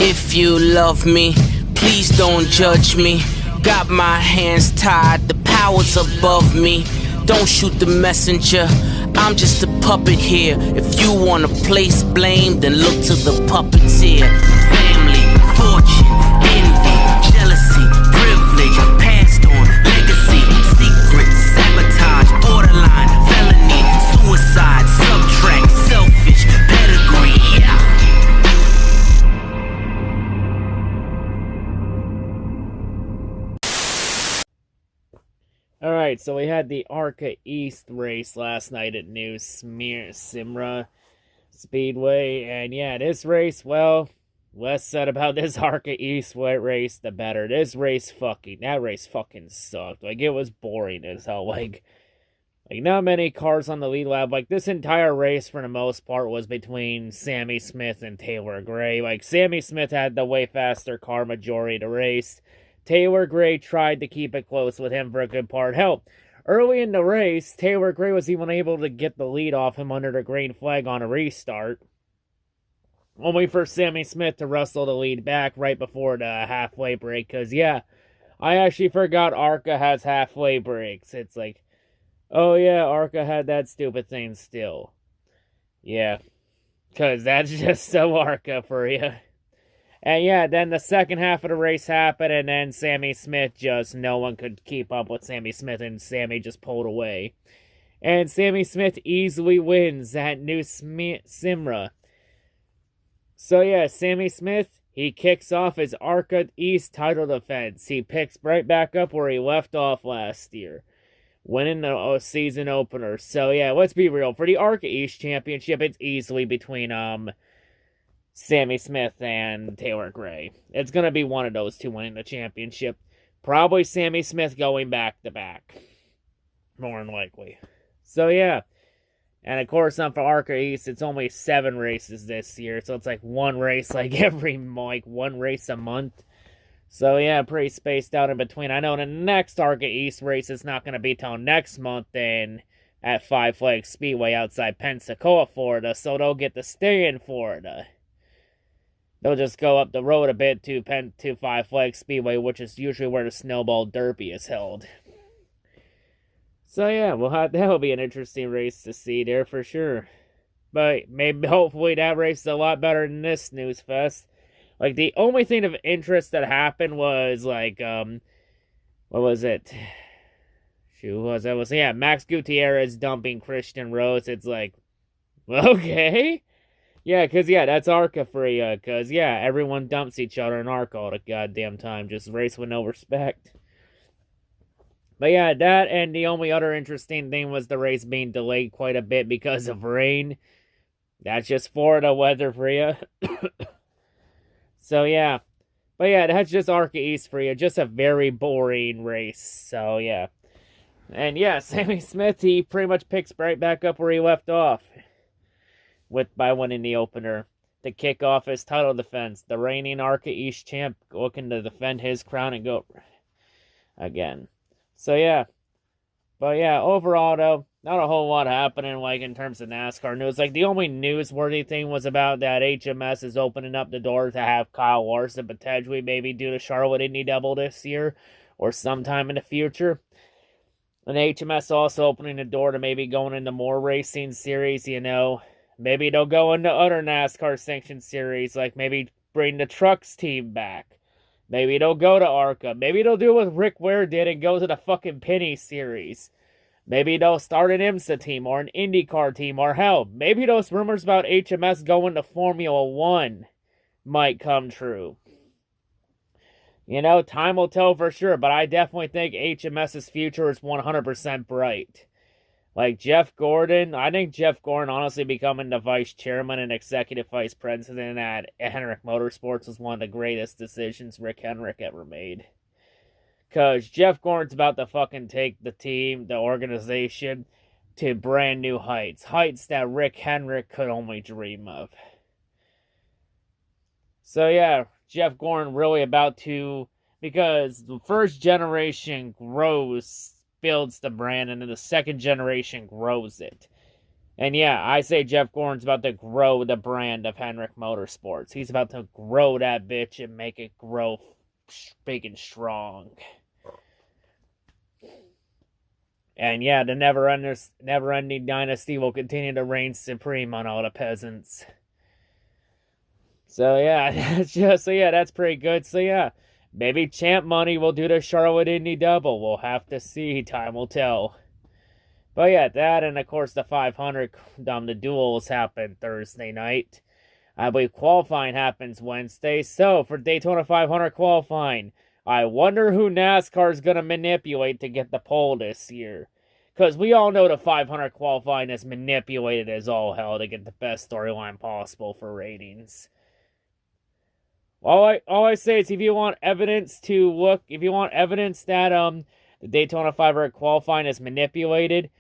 If you love me, please don't judge me. Got my hands tied, the power's above me. Don't shoot the messenger, I'm just a puppet here. If you wanna place blame, then look to the puppeteer. Family, fortune, envy, jealousy, privilege, passed on, legacy, secret, sabotage, borderline, felony, suicide, subtract, selfish, pedigree, yeah. Alright, so we had the ARCA East race last night at new Smyrna Speedway, and yeah, this race, well, less said about this ARCA East race, the better. That race fucking sucked. Like, it was boring as hell. Like not many cars on the lead lap. Like, this entire race, for the most part, was between Sammy Smith and Taylor Gray. Like, Sammy Smith had the way faster car majority of the race. Taylor Gray tried to keep it close with him for a good part. Hell, early in the race, Taylor Gray was even able to get the lead off him under the green flag on a restart. Only for Sammy Smith to wrestle the lead back right before the halfway break. Because, yeah, I actually forgot ARCA has halfway breaks. It's like, oh yeah, ARCA had that stupid thing still. Yeah, because that's just so ARCA for you. And yeah, then the second half of the race happened, and then Sammy Smith no one could keep up with Sammy Smith, and Sammy just pulled away. And Sammy Smith easily wins at New Smyrna. So yeah, Sammy Smith, he kicks off his ARCA East title defense. He picks right back up where he left off last year, winning the season opener. So yeah, let's be real. For the ARCA East Championship, it's easily between, Sammy Smith and Taylor Gray. It's going to be one of those two winning the championship. Probably Sammy Smith going back-to-back. More than likely. So, yeah. And, of course, for ARCA East, it's only 7 races this year. So, it's like one race, one race a month. So, yeah, pretty spaced out in between. I know the next ARCA East race is not going to be till next month then at Five Flags Speedway outside Pensacola, Florida. So, they'll get to stay in Florida. They'll just go up the road a bit to Five Flags Speedway, which is usually where the Snowball Derby is held. So yeah, that'll be an interesting race to see there for sure. But hopefully that race is a lot better than this Snooze Fest. Like, the only thing of interest that happened was, like, what was it? Max Gutierrez dumping Christian Rose. It's like, okay. Yeah, because, yeah, that's ARCA for you. Because, yeah, everyone dumps each other in ARCA all the goddamn time. Just race with no respect. But, yeah, that and the only other interesting thing was the race being delayed quite a bit because of rain. That's just Florida weather for you. So, yeah. But, yeah, that's just ARCA East for you. Just a very boring race. So, yeah. And, yeah, Sammy Smith, he pretty much picks right back up where he left off. By winning the opener to kick off his title defense. The reigning ARCA East champ looking to defend his crown and go again. So yeah. But yeah, overall though, not a whole lot happening like in terms of NASCAR news. Like, the only newsworthy thing was about that HMS is opening up the door to have Kyle Larson potentially maybe do the Charlotte Indy Double this year or sometime in the future. And HMS also opening the door to maybe going into more racing series, you know. Maybe they'll go into other NASCAR sanctioned series, like maybe bring the Trucks team back. Maybe they'll go to ARCA. Maybe they'll do what Rick Ware did and go to the fucking Penny series. Maybe they'll start an IMSA team or an IndyCar team, or hell, maybe those rumors about HMS going to Formula 1 might come true. You know, time will tell for sure, but I definitely think HMS's future is 100% bright. Like Jeff Gordon, I think Jeff Gordon honestly becoming the vice chairman and executive vice president at Hendrick Motorsports was one of the greatest decisions Rick Hendrick ever made. Because Jeff Gordon's about to fucking take the team, the organization, to brand new heights. Heights that Rick Hendrick could only dream of. So yeah, Jeff Gordon really about to, because the first generation builds the brand, and then the second generation grows it. And yeah, I say Jeff Gordon's about to grow the brand of Hendrick Motorsports. He's about to grow that bitch and make it grow big and strong. And yeah, the never-ending dynasty will continue to reign supreme on all the peasants. So yeah, that's pretty good. So yeah, maybe Champ Money will do the Charlotte Indy double. We'll have to see. Time will tell. But yeah, that and of course the 500, the duels happen Thursday night. I believe qualifying happens Wednesday. So for Daytona 500 qualifying, I wonder who NASCAR is going to manipulate to get the pole this year. Because we all know the 500 qualifying is manipulated as all hell to get the best storyline possible for ratings. All I say is if you want evidence that the Daytona 500 qualifying is manipulated,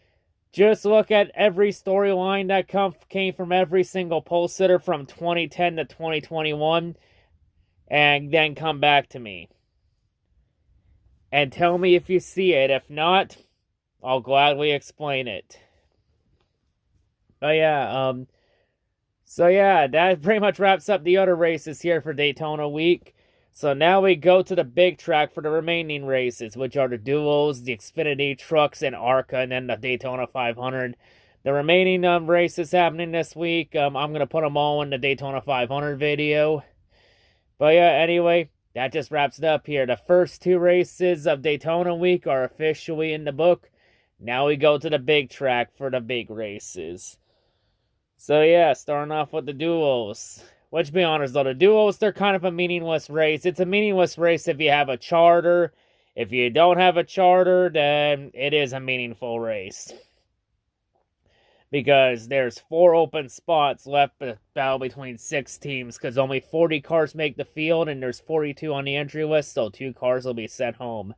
just look at every storyline that came from every single pole sitter from 2010 to 2021, and then come back to me. And tell me if you see it. If not, I'll gladly explain it. But yeah, so yeah, that pretty much wraps up the other races here for Daytona week. So now we go to the big track for the remaining races, which are the duels, the Xfinity trucks, and ARCA, and then the Daytona 500. The remaining races happening this week, I'm going to put them all in the Daytona 500 video. But yeah, anyway, that just wraps it up here. The first two races of Daytona week are officially in the book. Now we go to the big track for the big races. So yeah, starting off with the duels. Let's be honest though, the duels, they're kind of a meaningless race. It's a meaningless race if you have a charter. If you don't have a charter, then it is a meaningful race. Because there's 4 open spots left to battle between 6 teams. Because only 40 cars make the field and there's 42 on the entry list. So 2 cars will be sent home.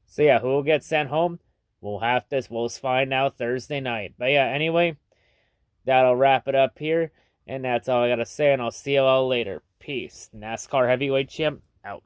So yeah, who will get sent home? We'll find out Thursday night. But yeah, anyway, that'll wrap it up here. And that's all I gotta say, and I'll see you all later. Peace. NASCAR Heavyweight Champ, out.